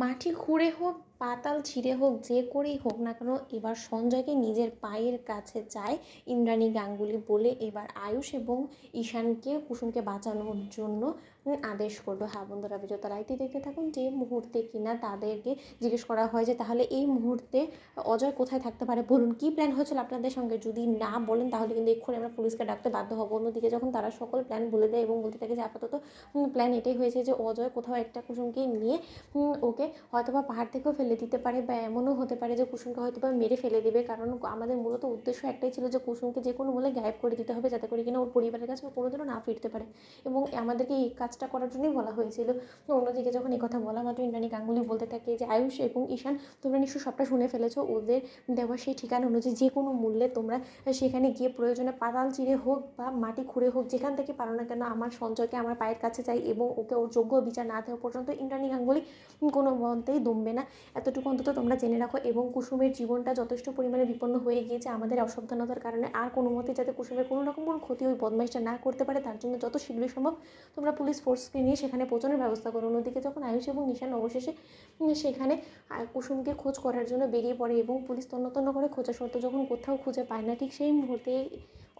মাটি খুঁড়ে হোক, পাতাল ছিঁড়ে হোক, যে করেই হোক না কেন এবার সঞ্জয়কে নিজের পায়ের কাছে চায় ইন্দ্রাণী গাঙ্গুলি বলে এবার আয়ুষ এবং ঈশানকে কুসুমকে বাঁচানোর জন্য আদেশ করলো। হ্যাঁ বন্ধুরা, বিজেতা রাইতে দেখতে থাকুন যে মুহূর্তে কিনা তাদেরকে জিজ্ঞেস করা হয় যে তাহলে এই মুহূর্তে অজয় কোথায় থাকতে পারে, বলুন কী প্ল্যান হয়েছিল আপনাদের সঙ্গে, যদি না বলেন তাহলে কিন্তু এক্ষুনি আমরা পুলিশকে ডাকতে বাধ্য হবো। অন্যদিকে যখন তারা সকল প্ল্যান বলে দেয় এবং বলতে থাকে যে আপাতত প্ল্যান এটাই হয়েছে যে অজয় কোথাও একটা কুসুমকে নিয়ে ওকে হয়তোবা পাহাড় থেকেও ফেলে দিতে পারে, বা এমনও হতে পারে যে কুসুমকে হয়তোবা মেরে ফেলে দেবে, কারণ আমাদের মূলত উদ্দেশ্য একটাই ছিল যে কুসুমকে যে কোনো মূল্যে গায়েব করে দিতে হবে, যাতে করে কিনা ওর পরিবারের কাছে ও কোনোদিনও না ফিরতে পারে, এবং আমাদেরকে এই কাজটা করার জন্যই বলা হয়েছিল। অন্যদিকে যখন এই কথা বলা মাত্র ইন্দ্রাণী গাঙ্গুলি বলতে থাকে যে আয়ুষ এবং ঈশান, তোমরা নিশ্চয়ই সবটা শুনে ফেলেছো, ওদের দেওয়া সেই ঠিকানা অনুযায়ী যে কোনো মূল্যে তোমরা সেখানে গিয়ে প্রয়োজনে পাতাল চিরে হোক বা মাটি খুঁড়ে হোক, যেখান থেকে পারো না কেন আমার সঞ্জয়কে আমার পায়ের কাছে চাই, এবং ওকে ওর যোগ্য বিচার না দেওয়া পর্যন্ত ইন্দ্রাণী গাঙ্গুলি কোনো মতেই দমবে না। এতটুকু অন্তত তোমরা জেনে রাখো, এবং কুসুমের জীবনটা যথেষ্ট পরিমাণে বিপন্ন হয়ে গিয়েছে আমাদের অসাবধানতার কারণে, আর কোনো মতে যাতে কুসুমের কোনো রকম কোনো ক্ষতি ওই বদমাইশটা না করতে পারে, তার জন্য যত শীঘ্রই সম্ভব তোমরা পুলিশ ফোর্সকে নিয়ে সেখানে পৌঁছানোর ব্যবস্থা করো। অন্যদিকে যখন আয়ুষ এবং নিশান অবশেষে সেখানে কুসুমকে খোঁজ করার জন্য বেরিয়ে পড়ে এবং পুলিশ তন্ন তন্ন করে খোঁজা সত্ত্বেও যখন কোথাও খুঁজে পায় না, ঠিক সেই মুহূর্তে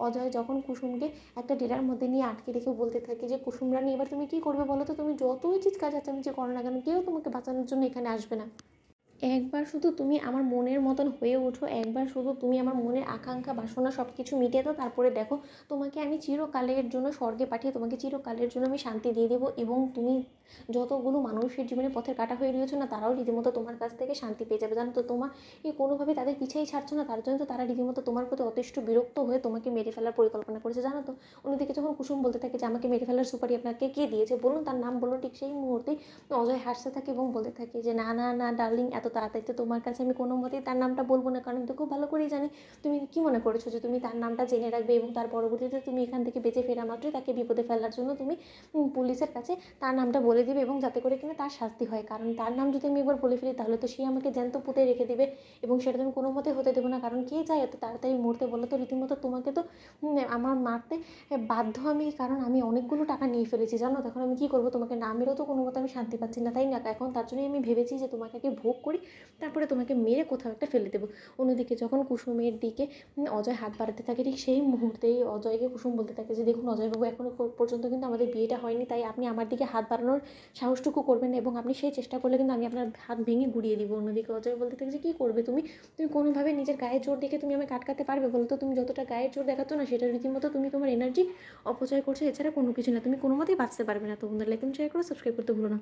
অজয় যখন কুসুমকে একটা ডেরার মধ্যে নিয়ে আটকে রেখে বলতে থাকে যে কুসুম রানী, এবার তুমি কী করবে বলো তো, তুমি যতই চিৎকার চেঁচামেচি করো না কেন কেউ তোমাকে বাঁচানোর জন্য এখানে আসবে না। একবার শুধু তুমি আমার মনের মতন হয়ে ওঠো, একবার শুধু তুমি আমার মনের আকাঙ্ক্ষা বাসনা সব কিছু মিটিয়ে দাও, তারপরে দেখো তোমাকে আমি চিরকালের জন্য স্বর্গে পাঠিয়ে তোমাকে চিরকালের জন্য আমি শান্তি দিয়ে দেবো, এবং তুমি যতগুলো মানুষের জীবনে পথের কাটা হয়ে রয়েছো না, তারাও রীতিমতো তোমার কাছ থেকে শান্তি পেয়ে যাবে। জানো তো, তোমার কোনোভাবে তাদের পিছিয়েই ছাড়ছো না, তার জন্য তো তারা রীতিমতো তোমার প্রতি যথেষ্ট বিরক্ত হয়ে তোমাকে মেরে ফেলার পরিকল্পনা করেছে, জানো তো। অন্যদিকে যখন কুসুম বলতে থাকে যে আমাকে মেরে ফেলার সুপারি আপনাকে কে দিয়েছে বলুন, তার নাম বলুন, ঠিক সেই মুহূর্তেই অজয় হাসতে থাকে এবং বলতে থাকে যে না না না ডার্লিং, এত তাড়াতাড়ি তো তোমার কাছে আমি কোনো মতেই তার নামটা বলবো না, কারণ আমি তো খুব ভালো করেই জানি তুমি কি মনে করেছো যে তুমি তার নামটা জেনে রাখবে এবং তার পরবর্তীতে তুমি এখান থেকে বেঁচে ফেরা মাত্রই তাকে বিপদে ফেলার জন্য তুমি পুলিশের কাছে তার নামটা বলে দিবে, এবং যাতে করে কিনা তার শাস্তি হয়, কারণ তার নাম যদি আমি একবার বলে ফেলি তাহলে তো সে আমাকে জ্যান্ত পুঁতে রেখে দেবে, এবং সেটা তুমি কোনো মতে হতে দেবো না, কারণ কে চায় এত তাড়াতাড়ি মরতে বলো তো, রীতিমতো তোমাকে তো আমার মারতে বাধ্য আমি, কারণ আমি অনেকগুলো টাকা নিয়ে ফেলেছি, জানো। তখন আমি কী করবো, তোমাকে না মেরেও তো কোনো মতে আমি শান্তি পাচ্ছি না, তাই না। এখন তার জন্যই আমি ভেবেছি যে তোমাকে আগে ভোগ করি, তারপরে তোমাকে মেরে কোথাও একটা ফেলে দেবো। অন্যদিকে যখন কুসুমের দিকে অজয় হাত বাড়াতে থাকে, ঠিক সেই মুহূর্তেই অজয়কে কুসুম বলতে থাকে যে দেখুন অজয়বাবু, এখনও পর্যন্ত কিন্তু আমাদের বিয়েটা হয়নি, তাই আপনি আমার দিকে হাত বাড়ানোর সাহসটুকু করবেন না, এবং আপনি সেই চেষ্টা করলে কিন্তু আমি আপনার হাত ভেঙে গুড়িয়ে দিব। অন্যদিকে অজয় বলতে থাকে যে কী করবে তুমি, তুমি কোনোভাবে নিজের গায়ের জোর দেখে তুমি আমাকে আটকাতে পারবে বলো তো, তুমি যতটা গায়ের জোর দেখাচ্ছ না সেটা রীতিমতো তুমি তোমার এনার্জি অপচয় করছো, এছাড়া কোনো কিছু না, তুমি কোনো মতেই বাঁচতে পারবে না। তো বন্ধুরা, লাইক এবং শেয়ার করো, সাবস্ক্রাইব করতে ভুলো না।